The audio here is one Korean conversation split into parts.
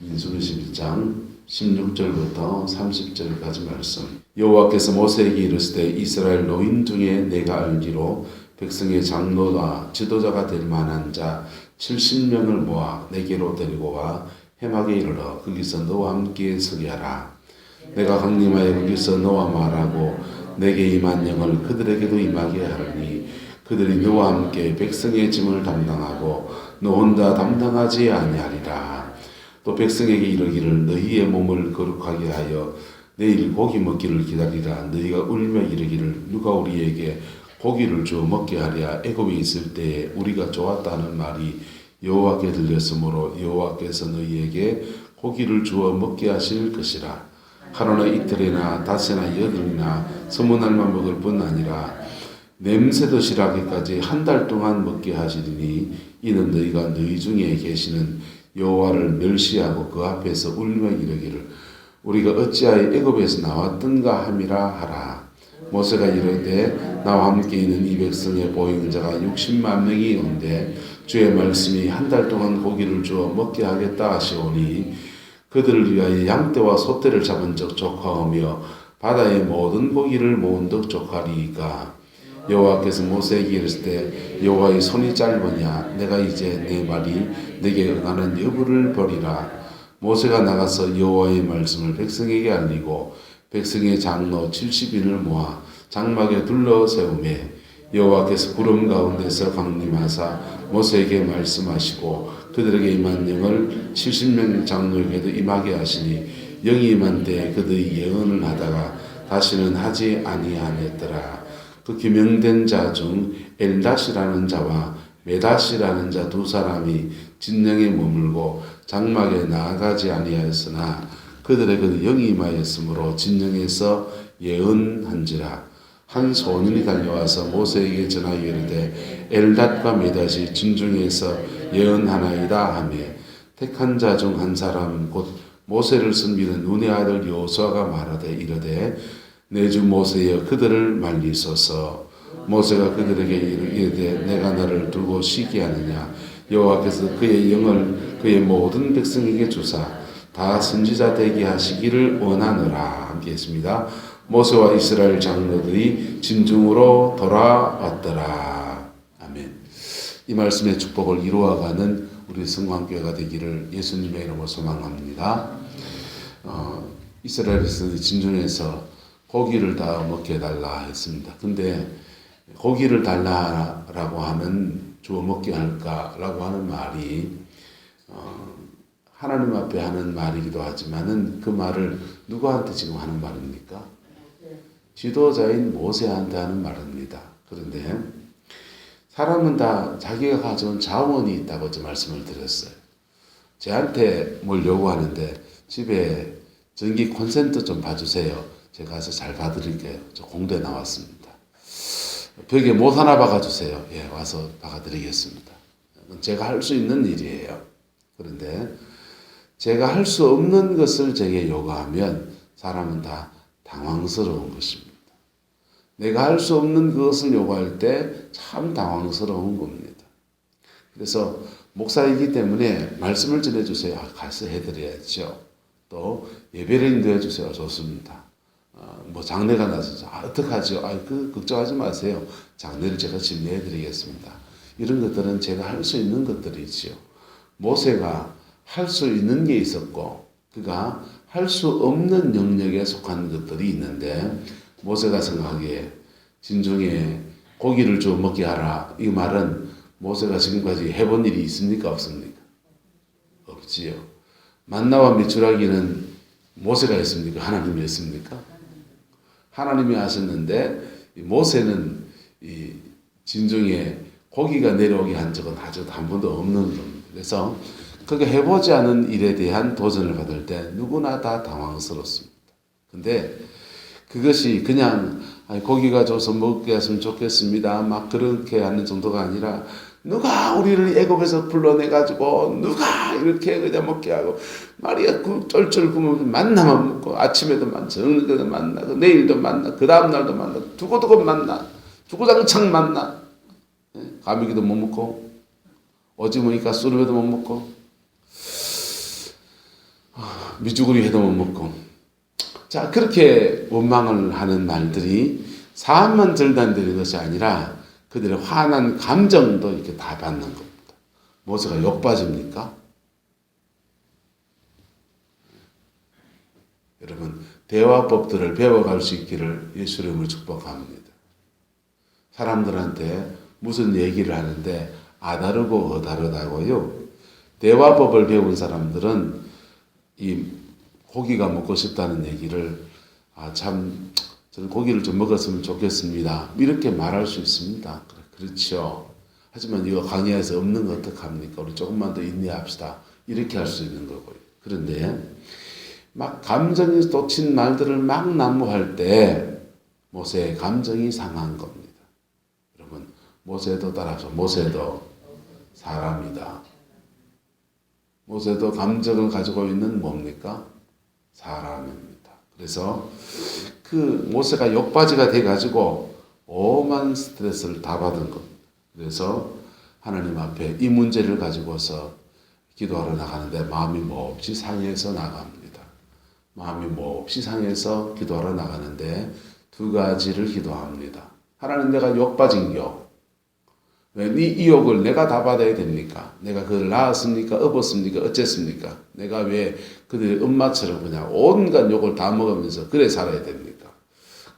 민수기 11장 16절부터 30절까지 말씀. 여호와께서 모세에게 이르시되 이스라엘 노인 중에 내가 알기로 백성의 장로와 지도자가 될 만한 자 70명을 모아 내게로 데리고 와 해막에 이르러 거기서 너와 함께 서게 하라. 내가 강림하여 거기서 너와 말하고 내게 임한 영을 그들에게도 임하게 하리니 그들이 너와 함께 백성의 짐을 담당하고 너 혼자 담당하지 아니하리라. 또 백성에게 이르기를 너희의 몸을 거룩하게 하여 내일 고기 먹기를 기다리라. 너희가 울며 이르기를 누가 우리에게 고기를 주어 먹게 하랴. 애굽에 있을 때에 우리가 좋았다는 말이 여호와께 들렸으므로 여호와께서 너희에게 고기를 주어 먹게 하실 것이라. 하루나 이틀이나 닷새나 여든이나 서문날만 먹을 뿐 아니라 냄새도 실하기까지 한 달 동안 먹게 하시리니 이는 너희가 너희 중에 계시는 여호와를 멸시하고 그 앞에서 울며 이르기를 우리가 어찌하여 애굽에서 나왔던가 함이라 하라. 모세가 이르되 나와 함께 있는 이 백성의 보행자가 60만 명이 온데 주의 말씀이 한 달 동안 고기를 주어 먹게 하겠다 하시오니 그들을 위하여 양떼와 소떼를 잡은 적 족하오며 바다의 모든 고기를 모은 적 족하리이까. 여호와께서 모세에게 이르시되 여호와의 손이 짧으냐 내가 이제 내 말이 내게 응하는 여부를 보리라. 모세가 나가서 여호와의 말씀을 백성에게 알리고 백성의 장로 70인을 모아 장막에 둘러 세우매 여호와께서 구름 가운데서 강림하사 모세에게 말씀하시고 그들에게 임한 영을 70명 장로에게도 임하게 하시니 영이 임한 때에 그들이 예언을 하다가 다시는 하지 아니하였더라. 그 기명된 자 중 엘닷이라는 자와 메닷이라는 자 두 사람이 진영에 머물고 장막에 나아가지 아니하였으나 그들에게도 영이 임하였으므로 진영에서 예언한지라. 한 소년이 달려와서 모세에게 전하여 이르되 엘닷과 메닷이 진중에서 예언하나이다 하며 택한 자 중 한 사람 곧 모세를 섬기는 눈의 아들 여호수아가 말하되 이르되 내 주 모세여 그들을 말리소서. 모세가 그들에게 이르되 내가 너를 두고 쉬게 하느냐. 여호와께서 그의 영을 그의 모든 백성에게 주사 다 선지자 되게 하시기를 원하노라. 함께 했습니다. 모세와 이스라엘 장로들이 진중으로 돌아왔더라. 아멘. 이 말씀의 축복을 이루어가는 우리 성광교회가 되기를 예수님의 이름으로 소망합니다. 이스라엘에서 진중에서 고기를 다 먹게 해달라 했습니다. 근데 고기를 달라라고 하면 주어 먹게 할까라고 하는 말이 하나님 앞에 하는 말이기도 하지만은 그 말을 누구한테 지금 하는 말입니까? 지도자인 모세한테 하는 말입니다. 그런데 사람은 다 자기가 가져온 자원이 있다고 저 말씀을 드렸어요. 저한테 뭘 요구하는데 집에 전기 콘센트 좀 봐주세요. 제가 가서 잘 봐드릴게요. 저 공도에 나왔습니다. 벽에 못 하나 박아주세요. 예, 와서 박아드리겠습니다. 제가 할 수 있는 일이에요. 그런데 제가 할 수 없는 것을 제게 요구하면 사람은 다 당황스러운 것입니다. 내가 할 수 없는 그것을 요구할 때 참 당황스러운 겁니다. 그래서 목사이기 때문에 말씀을 전해주세요. 가서 해드려야죠. 또 예배를 인도해 주세요. 좋습니다. 뭐 장례가 나서 어떡하죠? 걱정하지 마세요. 장례를 제가 진료해 드리겠습니다. 이런 것들은 제가 할 수 있는 것들이지요. 모세가 할 수 있는 게 있었고 그가 할 수 없는 영역에 속한 것들이 있는데 모세가 생각하기에 진중에 고기를 주어 먹게 하라. 이 말은 모세가 지금까지 해본 일이 있습니까? 없습니까? 없지요. 만나와 미추라기는 모세가 했습니까? 하나님이 했습니까? 하나님이 하셨는데 모세는 이 진중에 고기가 내려오게 한 적은 아주 한 번도 없는 겁니다. 그래서 그게 해보지 않은 일에 대한 도전을 받을 때 누구나 다 당황스럽습니다. 근데 그것이 그냥 고기가 줘서 먹게 했으면 좋겠습니다. 막 그렇게 하는 정도가 아니라 누가 우리를 애굽에서 불러내가지고 누가 이렇게 그냥 먹게 하고 말이야 그 쩔쩔 굶으면 만나만 먹고 아침에도 만나 저녁에도 만나 내일도 만나 그 다음날도 만나 두고두고 만나 주구장창 만나 가미기도 못 먹고 오지 보니까 수르베도 못 먹고 미주구리 회도 못 먹고. 자, 그렇게 원망을 하는 말들이 사안만 절단되는 것이 아니라 그들의 화난 감정도 이렇게 다 받는 겁니다. 모세가 욕받입니까? 여러분, 대화법들을 배워갈 수 있기를 예수 이름으로 축복합니다. 사람들한테 무슨 얘기를 하는데 아다르고 어다르다고요. 대화법을 배운 사람들은 이 고기가 먹고 싶다는 얘기를 참 저는 고기를 좀 먹었으면 좋겠습니다. 이렇게 말할 수 있습니다. 그렇죠. 하지만 이거 강의에서 없는 거 어떡합니까? 우리 조금만 더 인내합시다. 이렇게 할 수 있는 거고요. 그런데 막 감정이 돋친 말들을 막 난무할 때 모세의 감정이 상한 겁니다. 여러분, 모세도 따라서 모세도 사람이다. 모세도 감정을 가지고 있는 뭡니까? 사람입니다. 그래서 그 모세가 욕바지가 돼가지고 오만 스트레스를 다 받은 겁니다. 그래서 하나님 앞에 이 문제를 가지고서 기도하러 나가는데 마음이 몹시 상해서 나갑니다. 마음이 몹시 상해서 기도하러 나가는데 두 가지를 기도합니다. 하나님, 내가 욕받은겨. 왜 이 욕을 내가 다 받아야 됩니까? 내가 그걸 낳았습니까? 업었습니까? 어쨌습니까? 내가 왜 그들의 엄마처럼 그냥 온갖 욕을 다 먹으면서 그래 살아야 됩니까?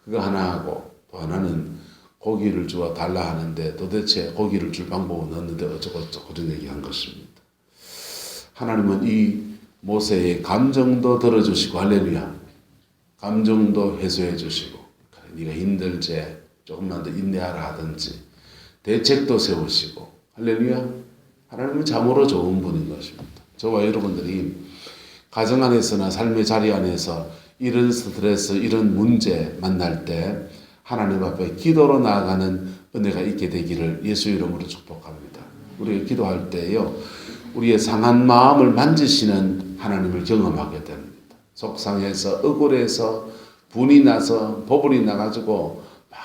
그거 하나 하고 또 하나는 고기를 주어 달라 하는데 도대체 고기를 줄 방법은 없는데 어쩌고저쩌고 그런 얘기한 것입니다. 하나님은 이 모세의 감정도 들어주시고 할렐루야. 감정도 해소해 주시고 네가 힘들지 조금만 더 인내하라 하든지 대책도 세우시고 할렐루야. 하나님은 참으로 좋은 분인 것입니다. 저와 여러분들이 가정 안에서나 삶의 자리 안에서 이런 스트레스, 이런 문제 만날 때 하나님 앞에 기도로 나아가는 은혜가 있게 되기를 예수 이름으로 축복합니다. 우리가 기도할 때요, 우리의 상한 마음을 만지시는 하나님을 경험하게 됩니다. 속상해서 억울해서 분이 나서 버블이 나가지고 막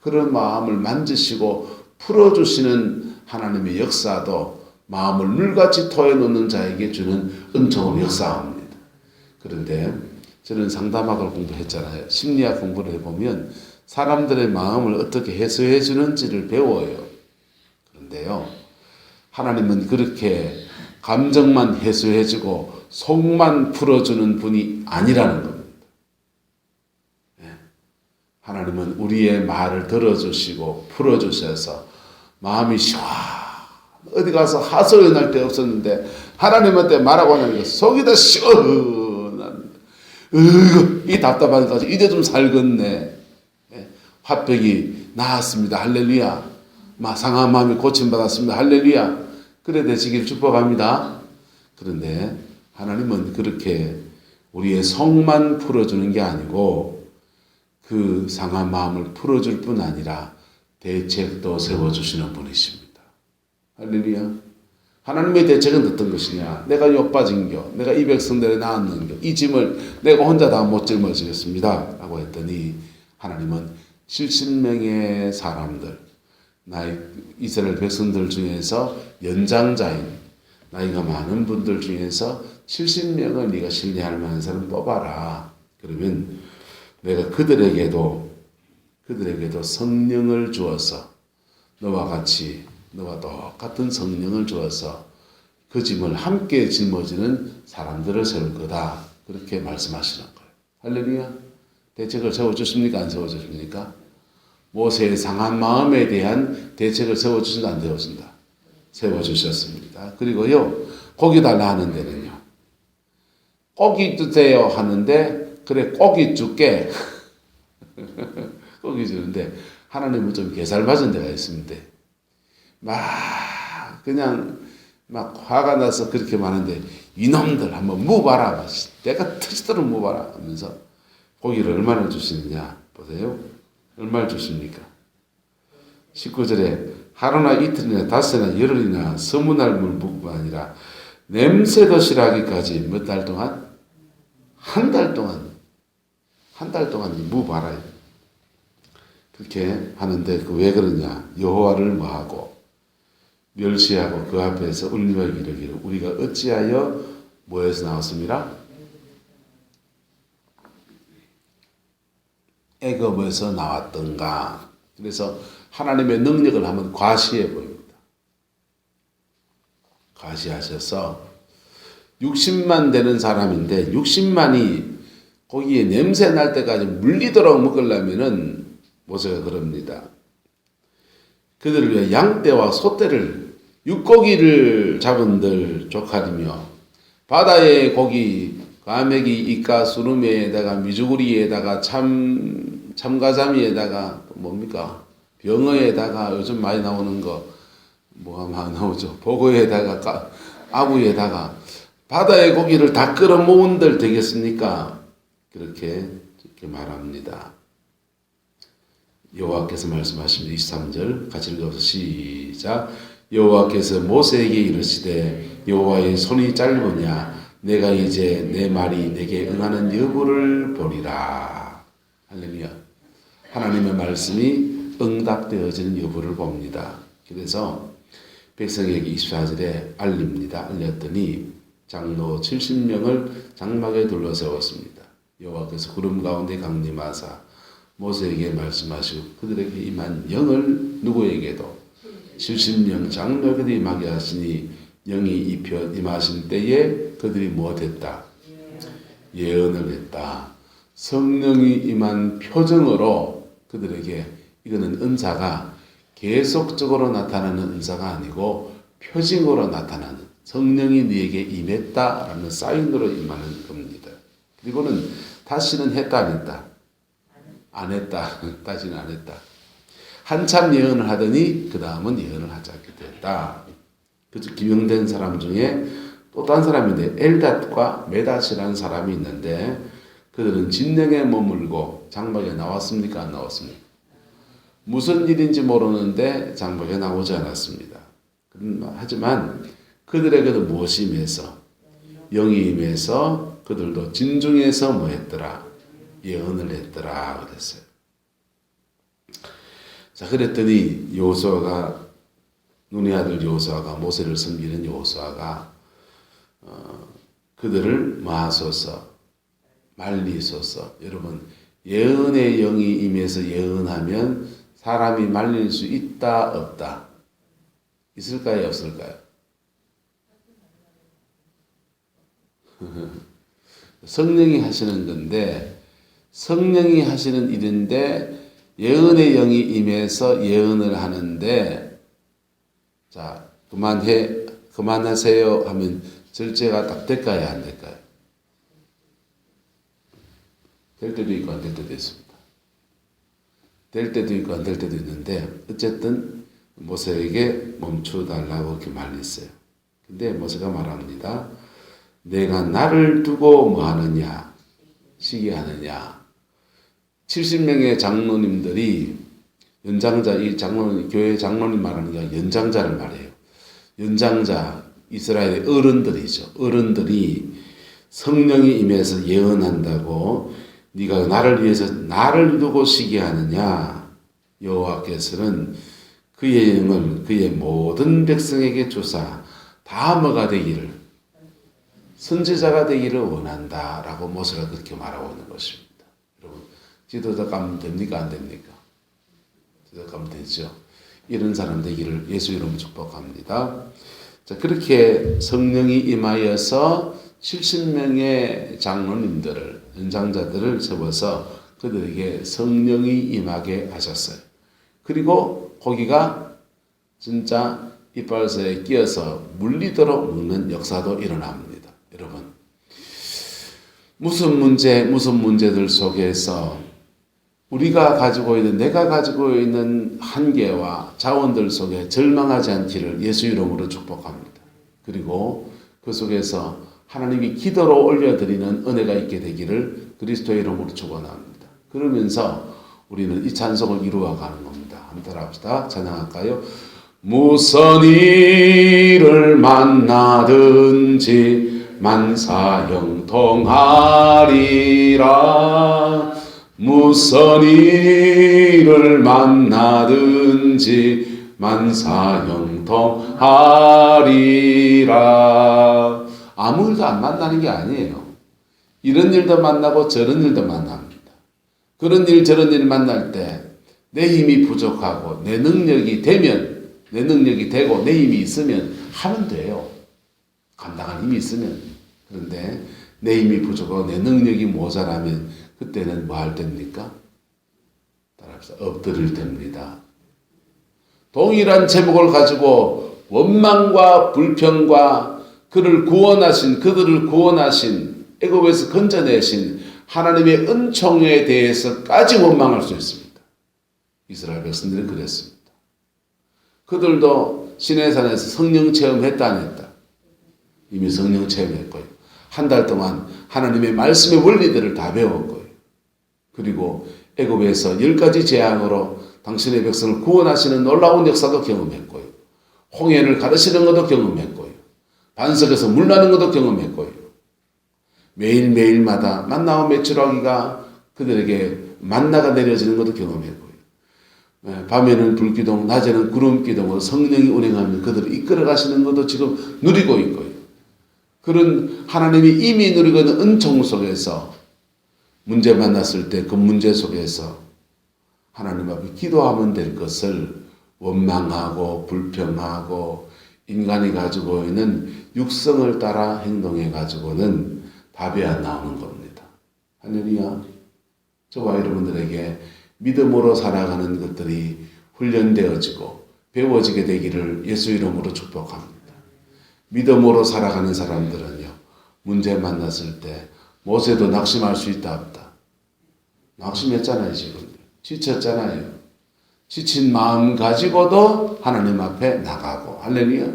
그런 마음을 만지시고 풀어주시는 하나님의 역사도 마음을 물같이 토해놓는 자에게 주는 은총을 역사합니다. 그런데 저는 상담학을 공부했잖아요. 심리학 공부를 해보면 사람들의 마음을 어떻게 해소해 주는지를 배워요. 그런데요, 하나님은 그렇게 감정만 해소해주고 속만 풀어주는 분이 아니라는 겁니다. 하나님은 우리의 말을 들어주시고 풀어주셔서 마음이 어디 가서 하소연 할 데 없었는데 하나님한테 말하고 나니까 속이 다 시원합니다. 이 답답한 것이 이제 좀 살겠네. 화병이 나았습니다. 할렐루야. 상한 마음이 고침받았습니다. 할렐루야. 그래 되시길 축복합니다. 그런데 하나님은 그렇게 우리의 속만 풀어주는 게 아니고 그 상한 마음을 풀어줄 뿐 아니라 대책도 세워주시는 분이십니다. 할렐루야. 하나님의 대책은 어떤 것이냐? 내가 욕받은겨, 내가 이 백성들에 낳았는겨, 이 짐을 내가 혼자 다 못 짊어지겠습니다 라고 했더니 하나님은 70명의 사람들, 이스라엘 백성들 중에서 연장자인 나이가 많은 분들 중에서 70명을 네가 신뢰할 만한 사람 뽑아라. 그러면 내가 그들에게도 성령을 주어서 너와 똑같은 성령을 주어서 그 짐을 함께 짊어지는 사람들을 세울 거다. 그렇게 말씀하시는 거예요. 할렐루야. 대책을 세워주십니까? 안 세워주십니까? 모세의 상한 마음에 대한 대책을 세워주신다, 안 세워준다? 세워주셨습니다. 그리고요, 고기 달라 하는 데는요, 고기 주세요 하는데, 그래, 고기 줄게. 고기 주는데, 하나님은 좀 게살맞은 데가 있습니다. 그냥 화가 나서 그렇게 말하는데, 이놈들 한번 무봐라. 내가 터지도록 무봐라. 하면서 고기를 얼마나 주시느냐. 보세요. 얼마를 주십니까? 19절에 하루나 이틀이나 닷새나 열흘이나 서문할물 묵뿐 아니라 냄새도 싫어하기까지 몇 달 동안? 한 달 동안 무봐라. 그렇게 하는데 그 왜 그러냐? 여호와를 뭐하고 멸시하고 그 앞에서 울며 이르기를 우리가 어찌하여 뭐에서 나왔습니다? 애굽에서 나왔던가. 그래서 하나님의 능력을 한번 과시해 보입니다. 과시하셔서 60만 되는 사람인데 60만이 거기에 냄새 날 때까지 물리도록 먹으려면은 모세가 그럽니다. 그들을 위해 양떼와 소떼를 육고기를 잡은들 조카리며 바다의 고기 과메기 이까 수루메에다가 미주구리에다가 참가자미에다가 뭡니까 병어에다가 요즘 많이 나오는 거 뭐가 많이 나오죠. 보고에다가 아구에다가 바다의 고기를 다 끌어 모은들 되겠습니까? 그렇게 말합니다. 여호와께서 말씀하십니다. 23절 같이 읽어서 시작. 여호와께서 모세에게 이르시되 여호와의 손이 짧으냐 내가 이제 내 말이 내게 응하는 여부를 보리라. 할렐루야. 하나님의 말씀이 응답되어지는 여부를 봅니다. 그래서 백성에게 24절에 알립니다. 알렸더니 장로 70명을 장막에 둘러세웠습니다. 여호와께서 구름 가운데 강림하사 모세에게 말씀하시고 그들에게 임한 영을 누구에게도 70명 장로에게도 임하게 하시니 영이 입혀 임하신 때에 그들이 무엇했다? 예언을 했다. 성령이 임한 표정으로 그들에게 이거는 은사가 계속적으로 나타나는 은사가 아니고 표징으로 나타나는 성령이 네게 임했다라는 사인으로 임하는 겁니다. 그리고는 다시는 했다 안 했다? 안 했다. 다시는 안 했다. 한참 예언을 하더니 그 다음은 예언을 하지 않게 됐다. 그래서 기명된 사람 중에 또 다른 사람인데 엘닷과 메닷이라는 사람이 있는데 그들은 진영에 머물고 장막에 나왔습니까? 안 나왔습니까? 무슨 일인지 모르는데 장막에 나오지 않았습니다. 하지만 그들에게도 무엇이 임해서 영이 임해서 그들도 진중에서 뭐 했더라? 예언을 했더라 그랬어요. 자, 그랬더니 여호수아가 눈의 아들 여호수아가 모세를 섬기는 여호수아가 그들을 마소서 말리소서. 여러분 예언의 영이 임해서 예언하면 사람이 말릴 수 있다 없다? 있을까요 없을까요? 성령이 하시는 건데 성령이 하시는 일인데 예언의 영이 임해서 예언을 하는데 자 그만하세요 하면 절제가 딱 될까요 안 될까요? 될 때도 있고 안 될 때도 있습니다. 될 때도 있고 안 될 때도 있는데 어쨌든 모세에게 멈춰달라고 이렇게 말했어요. 근데 모세가 말합니다. 내가 나를 두고 뭐 하느냐? 시기하느냐? 70명의 장로님들이 연장자, 이 장로님, 교회 장로님 말하는 게 연장자를 말해요. 연장자, 이스라엘의 어른들이죠. 어른들이 성령이 임해서 예언한다고 네가 나를 위해서 나를 두고 시기하느냐? 여호와께서는 그의 영을 그의 모든 백성에게 주사 다 뭐가 되기를 선지자가 되기를 원한다라고 모세가 그렇게 말하고 있는 것입니다. 여러분 지도자 가면 됩니까 안 됩니까? 지도자 가면 되죠. 이런 사람 되기를 예수 이름으로 축복합니다. 자, 그렇게 성령이 임하여서 70명의 장로님들을 연장자들을 세워서 그들에게 성령이 임하게 하셨어요. 그리고 고기가 진짜 이빨새에 끼어서 물리도록 먹는 역사도 일어납니다. 여러분 무슨 문제들 속에서 우리가 가지고 있는 내가 가지고 있는 한계와 자원들 속에 절망하지 않기를 예수 이름으로 축복합니다. 그리고 그 속에서 하나님이 기도로 올려드리는 은혜가 있게 되기를 그리스도의 이름으로 축원합니다. 그러면서 우리는 이 찬송을 이루어가는 겁니다. 한번 따라합시다. 찬양할까요? 무슨 일을 만나든지 만사형통하리라. 무슨 일을 만나든지 만사형통하리라. 아무 일도 안 만나는 게 아니에요. 이런 일도 만나고 저런 일도 만납니다. 그런 일 저런 일 만날 때 내 힘이 부족하고 내 능력이 되면, 내 능력이 되고 내 힘이 있으면 하면 돼요. 감당할 힘이 있으면. 그런데 내 힘이 부족하고 내 능력이 모자라면 그때는 뭐 할 때입니까? 따라합시다. 엎드릴 때입니다. 동일한 제목을 가지고 원망과 불평과 그들을 구원하신 애굽에서 건져내신 하나님의 은총에 대해서까지 원망할 수 있습니다. 이스라엘 백성들은 그랬습니다. 그들도 시내산에서 성령 체험했다 안 했다? 이미 성령 체험했고요. 한 달 동안 하나님의 말씀의 원리들을 다 배웠고요. 그리고 애굽에서 10가지 재앙으로 당신의 백성을 구원하시는 놀라운 역사도 경험했고요. 홍해를 가르시는 것도 경험했고요. 반석에서 물 나는 것도 경험했고요. 매일매일마다 만나와 메추라기가 그들에게 만나가 내려지는 것도 경험했고요. 밤에는 불기둥, 낮에는 구름기둥으로 성령이 운행하며 그들을 이끌어 가시는 것도 지금 누리고 있고요. 그런 하나님이 이미 누리고 있는 은총 속에서 문제 만났을 때 그 문제 속에서 하나님 앞에 기도하면 될 것을 원망하고 불평하고 인간이 가지고 있는 육성을 따라 행동해 가지고는 답이 안 나오는 겁니다. 할렐루야. 저와 여러분들에게 믿음으로 살아가는 것들이 훈련되어지고 배워지게 되기를 예수 이름으로 축복합니다. 믿음으로 살아가는 사람들은요, 문제 만났을 때 모세도 낙심할 수 있다 없다. 낙심했잖아요. 지금 지쳤잖아요. 지친 마음 가지고도 하나님 앞에 나가고, 할렐루야.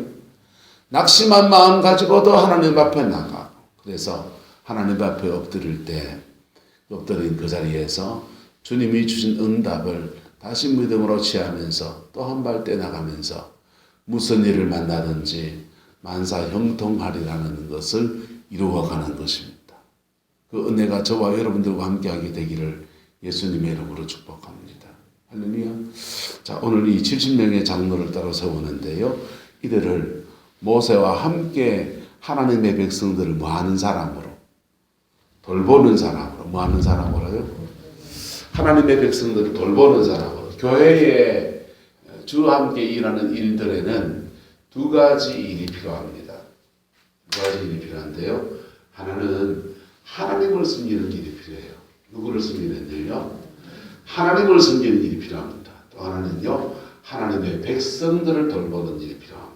낙심한 마음 가지고도 하나님 앞에 나가고, 그래서 하나님 앞에 엎드릴 때 엎드린 그 자리에서 주님이 주신 응답을 다시 믿음으로 취하면서 또 한 발 떼나가면서 무슨 일을 만나든지 만사 형통하리라는 것을 이루어가는 것입니다. 그 은혜가 저와 여러분들과 함께하게 되기를 예수님의 이름으로 축복합니다. 할렐루야. 자, 오늘 이 70명의 장로를 따로 세우는데요. 이들을 모세와 함께 하나님의 백성들을 뭐하는 사람으로, 돌보는 사람으로, 뭐하는 사람으로요? 하나님의 백성들을 돌보는 사람으로. 교회에 주와 함께 일하는 일들에는 두 가지 일이 필요합니다. 두 가지 일이 필요한데요. 하나는 하나님을 섬기는 일이 필요해요. 누구를 섬기는 일이요? 하나님을 섬기는 일이 필요합니다. 또 하나는요, 하나님의 백성들을 돌보는 일이 필요합니다.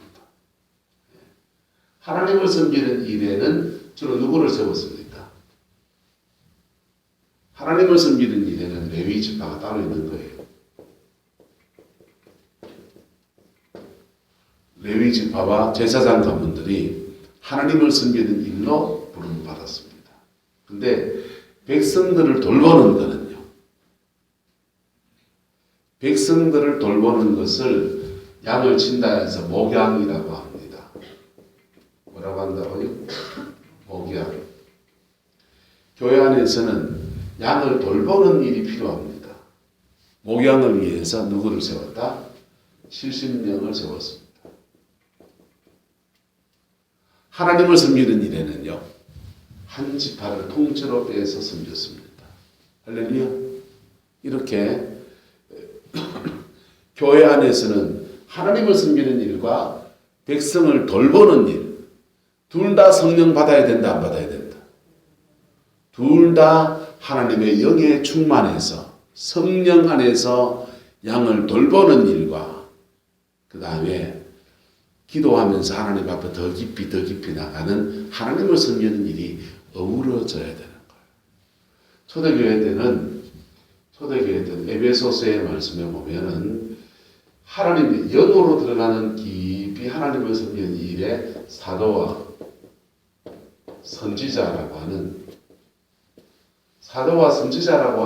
하나님을 섬기는 일에는 주로 누구를 세웠습니까? 하나님을 섬기는 일에는 레위 지파가 따로 있는 거예요. 레위 지파와 제사장 가문들이 하나님을 섬기는 일로 부름을 받았습니다. 근데 백성들을 돌보는 거는요, 백성들을 돌보는 것을 양을 친다 해서 목양이라고 합니다. 뭐라고 한다고요? 목양. 교회 안에서는 양을 돌보는 일이 필요합니다. 목양을 위해서 누구를 세웠다? 70명을 세웠습니다. 하나님을 섬기는 일에는요, 한 지파를 통째로 빼서 섬겼습니다. 할렐루야. 이렇게 교회 안에서는 하나님을 섬기는 일과 백성을 돌보는 일, 둘 다 성령 받아야 된다, 안 받아야 된다? 둘 다 하나님의 영에 충만해서 성령 안에서 양을 돌보는 일과 그 다음에 기도하면서 하나님 앞에 더 깊이 나가는 하나님을 섬기는 일이 어우러져야 되는 거예요. 초대교회 때는 에베소서의 말씀에 보면은 하나님의 영으로 들어가는 깊이 하나님을 섬기는 일에 사도와 선지자라고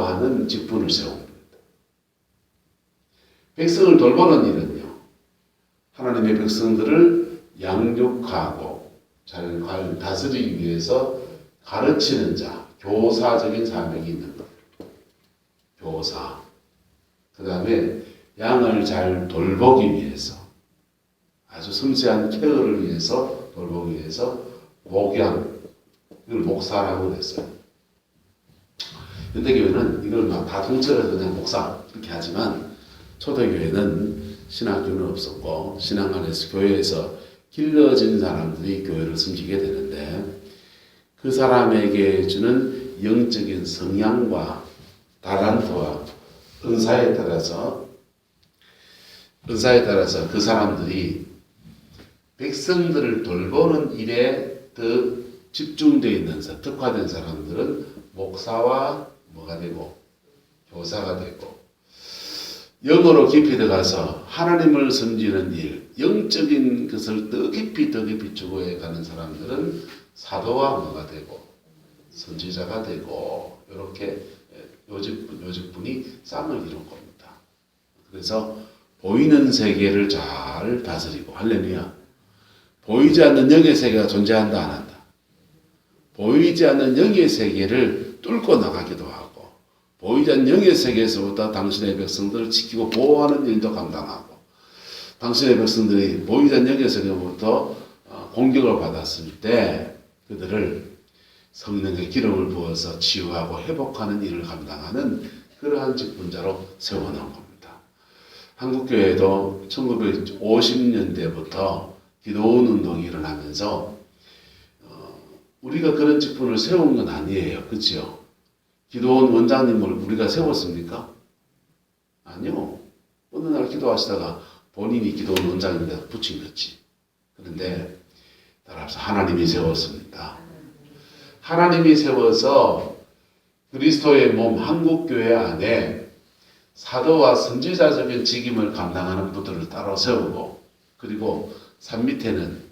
하는 직분을 세웁니다. 백성을 돌보는 일은요, 하나님의 백성들을 양육하고 잘 다스리기 위해서 가르치는 자, 교사적인 사명이 있는 거예요. 교사. 그 다음에 양을 잘 돌보기 위해서, 아주 섬세한 케어를 위해서, 돌보기 위해서 목양, 이걸 목사라고 그랬어요. 현대교회는 이걸 막 다 통째로 그냥 목사 이렇게 하지만 초대교회는 신학교는 없었고 신앙 안에서 교회에서 길러진 사람들이 교회를 섬기게 되는데 그 사람에게 주는 영적인 성향과 달란트와 은사에 따라서 그 사람들이 백성들을 돌보는 일에 더 집중되어 있는 특화된 사람들은 목사와 뭐가 되고 교사가 되고 영어로 깊이 들어가서 하나님을 섬기는 일, 영적인 것을 더 깊이 추구해 가는 사람들은 사도와 뭐가 되고 선지자가 되고 이렇게 요직분이 쌍을 이룬 겁니다. 그래서 보이는 세계를 잘 다스리고 할렐루야. 보이지 않는 영의 세계가 존재한다 안 한다. 보이지 않는 영의 세계를 뚫고 나가기도 하고 보이지 않는 영의 세계에서부터 당신의 백성들을 지키고 보호하는 일도 감당하고 당신의 백성들이 보이지 않는 영의 세계로부터 공격을 받았을 때 그들을 성령의 기름을 부어서 치유하고 회복하는 일을 감당하는 그러한 직분자로 세워놓은 겁니다. 한국교회도 1950년대부터 기도원 운동이 일어나면서 우리가 그런 직분을 세운 건 아니에요. 그렇죠? 기도원 원장님을 우리가 세웠습니까? 아니요. 어느 날 기도하시다가 본인이 기도원 원장님에다 붙인 거지. 그런데 따라서 하나님이 세웠습니다. 하나님이 세워서 그리스도의 몸 한국교회 안에 사도와 선지자적인 직임을 감당하는 분들을 따로 세우고 그리고 산 밑에는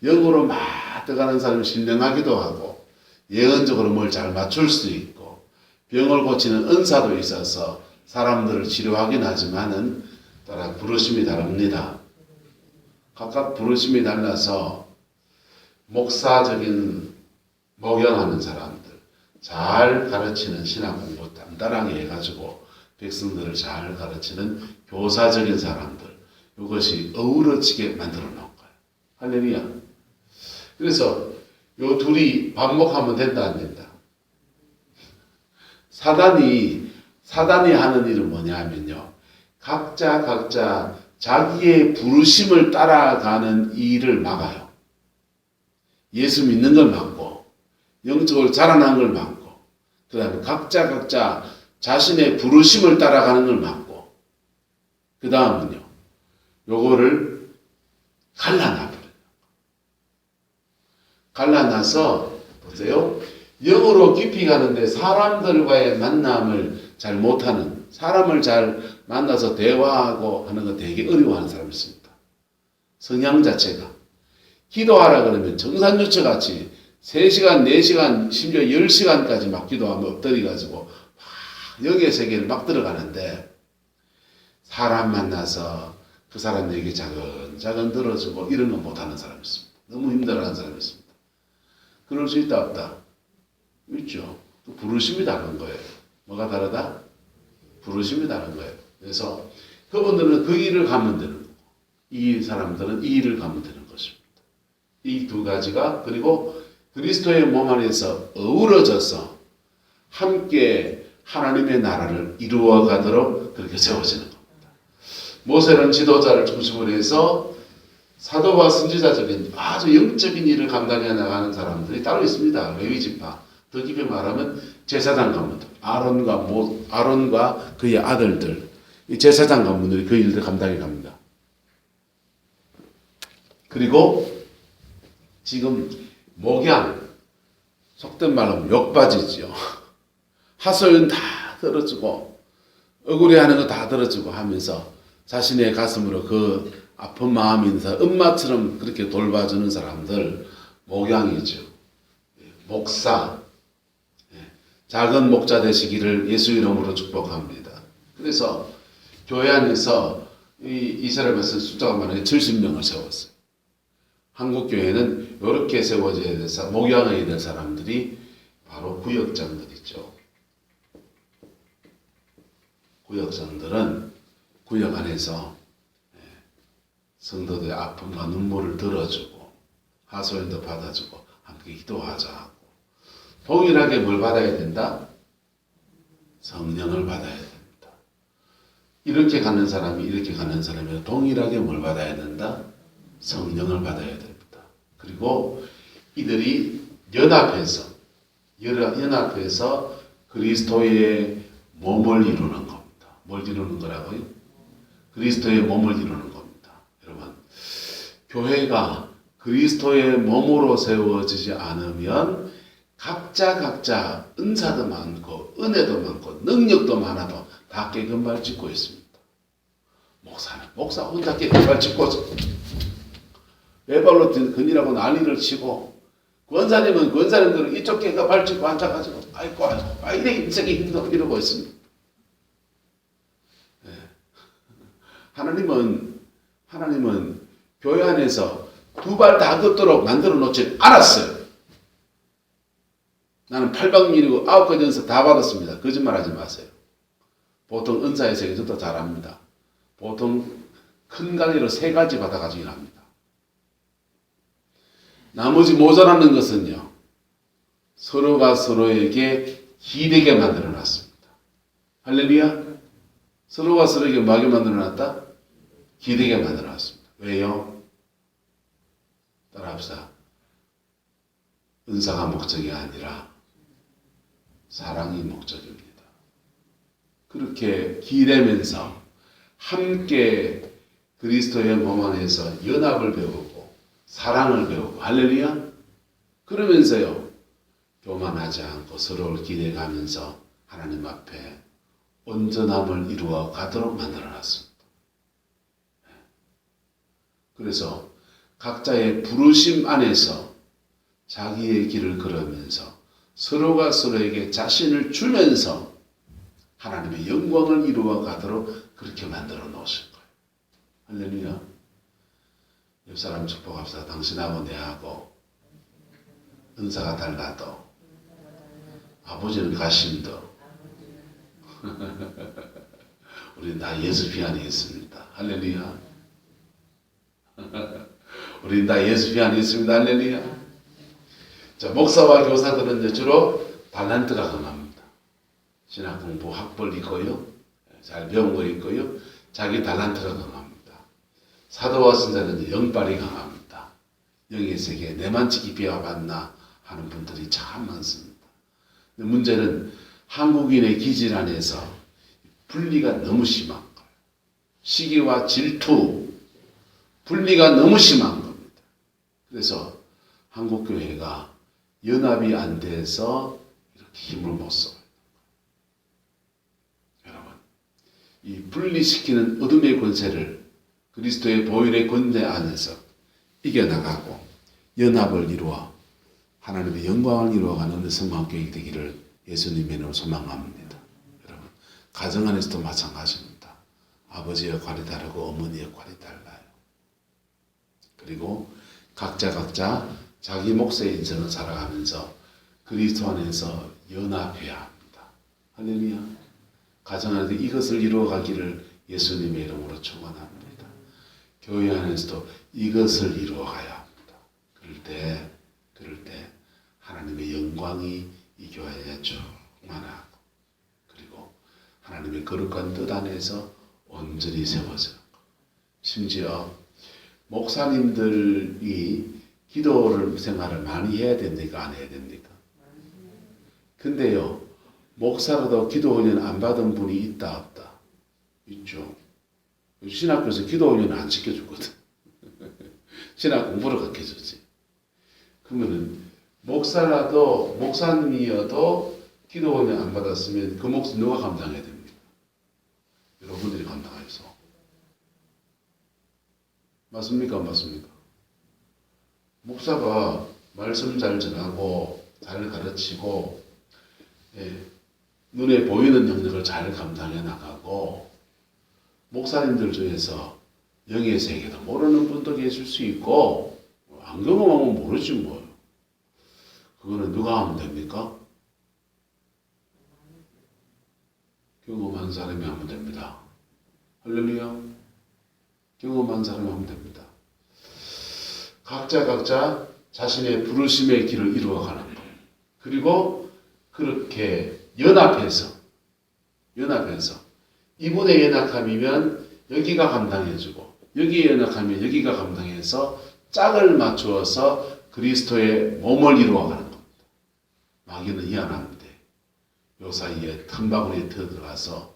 영으로 막 떠가는 사람이 신령하기도 하고 예언적으로 뭘 잘 맞출 수 있고 병을 고치는 은사도 있어서 사람들을 치료하긴 하지만은 따라 부르심이 다릅니다. 각각 부르심이 달라서 목사적인 목양하는 사람들, 잘 가르치는 신학 공부 단단하게 해가지고 백성들을 잘 가르치는 교사적인 사람들, 이것이 어우러지게 만들어 놓은 거예요. 할렐루야. 그래서 요 둘이 반복하면 된다 안 된다. 사단이 하는 일은 뭐냐 하면요. 각자 자기의 부르심을 따라가는 일을 막아요. 예수 믿는 걸 막고 영적으로 자라나는 걸 막고 그 다음에 각자 자신의 부르심을 따라가는 걸 막고 그 다음은요. 요거를 갈라놔버려요. 갈라놔서 보세요. 영으로 깊이 가는데 사람들과의 만남을 잘 못하는 사람을 잘 만나서 대화하고 하는 거 되게 어려워하는 사람이 있습니다. 성향 자체가 기도하라 그러면 정산유처같이 3시간, 4시간, 심지어 10시간까지 막 기도하면 엎드려가지고 영의 세계를 막 들어가는데 사람 만나서 그 사람 얘기 작은 들어주고 이런 거 못하는 사람이 있습니다. 너무 힘들어하는 사람이 있습니다. 그럴 수 있다 없다? 있죠. 그 부르심이 다른 거예요. 뭐가 다르다? 부르심이 다른 거예요. 그래서 그분들은 그 일을 가면 되는 거고 이 사람들은 이 일을 가면 되는 것입니다. 이 두 가지가 그리고 그리스도의 몸 안에서 어우러져서 함께 하나님의 나라를 이루어 가도록 그렇게 세워지는 겁니다. 모세는 지도자를 중심으로 해서 사도와 선지자적인 아주 영적인 일을 감당해 나가는 사람들이 따로 있습니다. 레위 지파. 더 깊이 말하면 제사장 가문들. 아론과 그의 아들들. 이 제사장 가문들이 그 일을 감당해 갑니다. 그리고 지금 목양, 속된 말로 욕받이지요. 하소연 다 들어주고 억울해하는 거 다 들어주고 하면서 자신의 가슴으로 그 아픈 마음이 있는 사람, 엄마처럼 그렇게 돌봐주는 사람들 목양이죠. 목사, 작은 목자 되시기를 예수 이름으로 축복합니다. 그래서 교회 안에서 이스라엘에서 숫자가 많으니 70명을 세웠어요. 한국 교회는 이렇게 세워져야 돼서 목양해야 될 사람들이 바로 구역장들이죠. 구역장들은 구역 안에서 성도들의 아픔과 눈물을 들어주고 하소연도 받아주고 함께 기도하자 하고 동일하게 뭘 받아야 된다? 성령을 받아야 됩니다. 이렇게 가는 사람이 이렇게 가는 사람이 동일하게 뭘 받아야 된다? 성령을 받아야 됩니다. 그리고 이들이 연합해서 그리스도의 몸을 이루는 겁니다. 뭘 이루는 거라고요? 그리스도의 몸을 이루는 겁니다. 여러분, 교회가 그리스도의 몸으로 세워지지 않으면 각자 은사도 많고 은혜도 많고 능력도 많아도 다 깨끗말 짓고 있습니다. 목사 혼자 깨끗말 짓고 외발로 근이라고 난리를 치고 권사님은 권사님들은 이쪽 깨끗말 짓고 앉아가지고 아이고 이래 인생이 힘들어 이러고 있습니다. 네. 하나님은 교회 안에서 두 발 다 걷도록 만들어 놓지 않았어요. 나는 800밀이고 9가지 은사 다 받았습니다. 거짓말하지 마세요. 보통 은사의 세계 저도 잘합니다. 보통 큰 가지로 3가지 받아가지고 일합니다. 나머지 모자라는 것은요, 서로가 서로에게 기대게 만들어 놨습니다. 할렐루야. 서로가 서로에게 뭐하게 만들어 놨다? 기대게 만들어 놨습니다. 왜요? 따라합시다. 은사가 목적이 아니라 사랑이 목적입니다. 그렇게 기대면서 함께 그리스도의 몸 안에서 연합을 배우고 사랑을 배우고 할렐루야. 그러면서요, 교만하지 않고 서로를 기대가면서 하나님 앞에 온전함을 이루어 가도록 만들어 놨습니다. 그래서 각자의 부르심 안에서 자기의 길을 걸으면서 서로가 서로에게 자신을 주면서 하나님의 영광을 이루어 가도록 그렇게 만들어 놓으신 거예요. 할렐루야. 옆 사람 축복합시다. 당신하고 내하고 은사가 달라도 아버지는 가심도 우리는 다 예수 피 안에 있습니다. 할렐루야. 우리는 다 예수 피 안에 있습니다. 할렐루야. 자, 목사와 교사들은 주로 달란트가 강합니다. 신학 공부 학벌 있고요. 잘 배운 거 있고요. 자기 달란트가 강합니다. 사도와 선자는 영빨이 강합니다. 영의 세계에 내만 깊이 와봤나 하는 분들이 참 많습니다. 문제는 한국인의 기질 안에서 분리가 너무 심한 거예요. 시기와 질투, 분리가 너무 심한 겁니다. 그래서 한국교회가 연합이 안 돼서 이렇게 힘을 못 써요. 여러분, 이 분리시키는 어둠의 권세를 그리스도의 보혈의 권세 안에서 이겨나가고 연합을 이루어 하나님의 영광을 이루어가는 성화교육이 되기를 예수님의 이름으로 소망합니다. 여러분, 가정 안에서도 마찬가지입니다. 아버지 역할이 다르고 어머니 역할이 달라요. 그리고 각자 자기 몫의 인생을 살아가면서 그리스도 안에서 연합해야 합니다. 할렐루야. 가정 안에서 이것을 이루어가기를 예수님의 이름으로 축원합니다. 교회 안에서도 이것을 이루어가야 합니다. 그럴 때 하나님의 영광이 이 교회에 충만하고 그리고 하나님의 거룩한 뜻 안에서 온전히 세워져. 심지어 목사님들이 기도를 생활을 많이 해야 됩니까? 안 해야 됩니까? 근데요, 목사라도 기도 훈련 안 받은 분이 있다 없다? 있죠. 신학교에서 기도 훈련 안 시켜주거든. 신학 공부를 그렇게 주지. 그러면은 목사님이어도 기도 훈련 안 받았으면 그 몫은 누가 감당해야 됩니까? 여러분들이 감당해서. 맞습니까? 안 맞습니까? 목사가 말씀 잘 전하고 잘 가르치고 눈에 보이는 영역을 잘 감당해 나가고 목사님들 중에서 영의 세계도 모르는 분도 계실 수 있고 안 경험하면 모르지 뭐. 그거는 누가 하면 됩니까? 경험한 사람이 하면 됩니다. 할렐루야. 경험한 사람이 하면 됩니다. 각자 자신의 부르심의 길을 이루어가는 것. 그리고 그렇게 연합해서 연합해서 이분의 연약함이면 여기가 감당해주고 여기에 연약하면 여기가 감당해서 짝을 맞추어서 그리스도의 몸을 이루어가는 겁니다. 마귀는 희한한데 요 사이에 한 바구니에 들어가서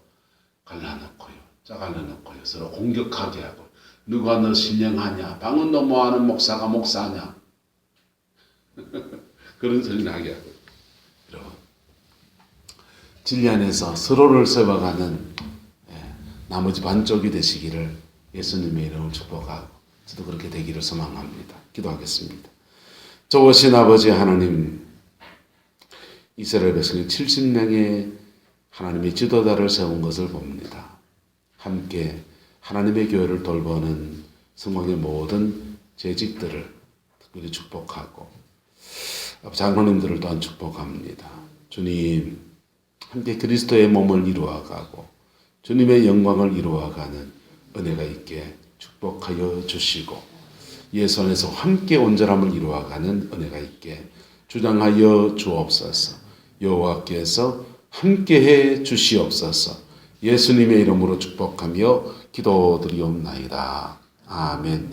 갈라놓고요. 짜갈라놓고요. 서로 공격하게 하고 누가 너 신령하냐? 방은 너 뭐하는 목사가 목사냐? 그런 소리를 하게 하고 여러분 진리 안에서 서로를 세워가는 나머지 반쪽이 되시기를 예수님의 이름을 축복하고 저도 그렇게 되기를 소망합니다. 기도하겠습니다. 좋으신 아버지 하나님, 이스라엘 백성이 70명의 하나님의 지도자를 세운 것을 봅니다. 함께 하나님의 교회를 돌보는 성공의 모든 재직들을 특별히 축복하고 장로님들을 또한 축복합니다. 주님, 함께 그리스도의 몸을 이루어가고 주님의 영광을 이루어가는 은혜가 있게 축복하여 주시고 예수 안에서 함께 온전함을 이루어가는 은혜가 있게 주장하여 주옵소서. 여호와께서 함께해 주시옵소서. 예수님의 이름으로 축복하며 기도드리옵나이다. 아멘.